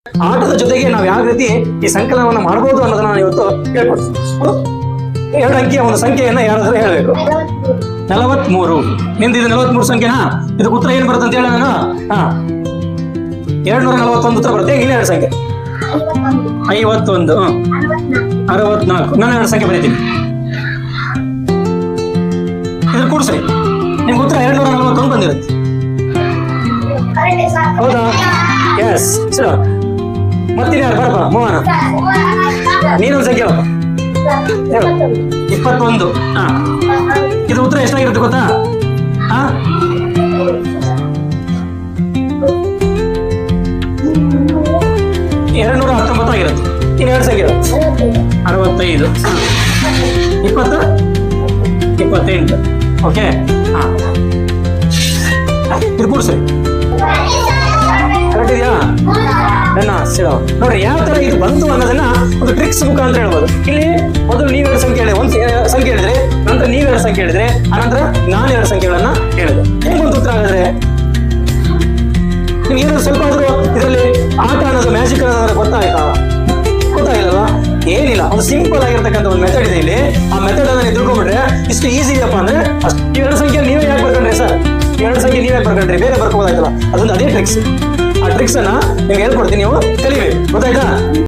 ಆಟದ ಜೊತೆಗೆ ನಾವು ಯಾವ ರೀತಿ ಈ ಸಂಕಲನವನ್ನು ಮಾಡಬಹುದು ಅನ್ನೋದನ್ನ ನಾನು ಇವತ್ತು ಹೇಳ್ಕೊಡ್ತೀನಿ. ಎರಡು ಅಂಕಿಯ ಒಂದು ಸಂಖ್ಯೆಯನ್ನ ಯಾರಾದ್ರೂ ಹೇಳಬೇಕು. 43. ನಿಮ್ದು ಇದು 43 ಸಂಖ್ಯೆನಾ? ಇದಕ್ಕೆ ಉತ್ತರ ಏನ್ ಬರುತ್ತೆ ಅಂತ ಹೇಳ ನಾನು. 241 ಉತ್ತರ ಬರುತ್ತೆ. ಇಲ್ಲಿ ಎರಡು ಸಂಖ್ಯೆ 51, 64. ನಾನು ಎರಡು ಸಂಖ್ಯೆ ಬರೀತೀನಿ. ಇದ್ರ ಕೂಡಿಸ್ರಿ, ನಿಮ್ಗೆ ಉತ್ತರ 241 ಬಂದಿರುತ್ತೆ. ಹೌದಾ? ಎಸ್. ಮತ್ತಿನ ಯಾರು ಬರಪ್ಪ ಮೋಹನ, ನೀನೊಂದು ಸಂಖ್ಯೆ ಹೇಳು. 21. ಇದು ಉತ್ತರ ಎಷ್ಟಾಗಿರುತ್ತೆ ಗೊತ್ತಾ? 219 ಆಗಿರುತ್ತೆ. ಇನ್ನು ಎರಡು ಸಂಖ್ಯೆ 65, 20, 28. ಓಕೆ, ಇದು ಕೂಡಿಸ್ರಿ. ಕರೆಕ್ಟ್ ಇದೆಯಾ? ನೋಡ್ರಿ ಯಾವ ತರ ಇದು ಬಂತು ಅನ್ನೋದನ್ನ ಒಂದು ಟ್ರಿಕ್ಸ್ ಮುಖಾಂತರ ಹೇಳ್ಬೋದು. ಇಲ್ಲಿ ಮೊದಲು ನೀವೆರಡು ಸಂಖ್ಯೆ ಹೇಳಿ, ಒಂದು ಸಂಖ್ಯೆ ಹೇಳಿದ್ರೆ, ನಂತರ ನೀವೆರಡು ಸಂಖ್ಯೆ ಹೇಳಿದ್ರೆ, ಆನಂತರ ನಾನು ಎರಡು ಸಂಖ್ಯೆಗಳನ್ನ ಹೇಳಿದೆ. ಹೆಂಗೊಂದು ಉತ್ತರ ಆಗಿದ್ರೆ ನಿಮ್ಗೆ ಏನಾದ್ರು ಸ್ವಲ್ಪ ಆದ್ರೂ ಇದರಲ್ಲಿ ಆಟ ಅನ್ನೋದು ಮ್ಯಾಜಿಕ್ ಅನ್ನೋದ್ರ ಗೊತ್ತಾಗಿಲ್ಲಲ್ಲ? ಏನಿಲ್ಲ, ಒಂದು ಸಿಂಪಲ್ ಆಗಿರ್ತಕ್ಕಂಥ ಒಂದು ಮೆಥಡ್ ಇದೆ ಇಲ್ಲಿ. ಆ ಮೆಥಡ್ ಅನ್ನ ನೀವು ತಿಳ್ಕೊಂಡ್ಬಿಟ್ರೆ ಇಷ್ಟು ಈಸಿ ಇದೆಯಪ್ಪ ಅಂದ್ರೆ ಅಷ್ಟು. ಇವೆರಡು ಸಂಖ್ಯೆ ನೀವೇ ಯಾಕೆ ಬರ್ಕೊಂಡ್ರಿ ಸರ್? ಎರಡು ಸಂಖ್ಯೆ ನೀವೇ ಬರ್ಕೊಂಡ್ರಿ, ಬೇರೆ ಬರ್ಕೋಬೋದಾಯ್ತಲ್ಲ. ಅದೊಂದು ಅದೇ ಟ್ರಿಕ್ಸ್. ಆ ಟ್ರಿಕ್ಸ್ ಅನ್ನ ನಿಮ್ಗೆ ಹೇಳ್ಕೊಡ್ತೀನಿ, ನೀವು ಕಲಿಬೇಕು. ಗೊತ್ತಾಯ್ತಾ?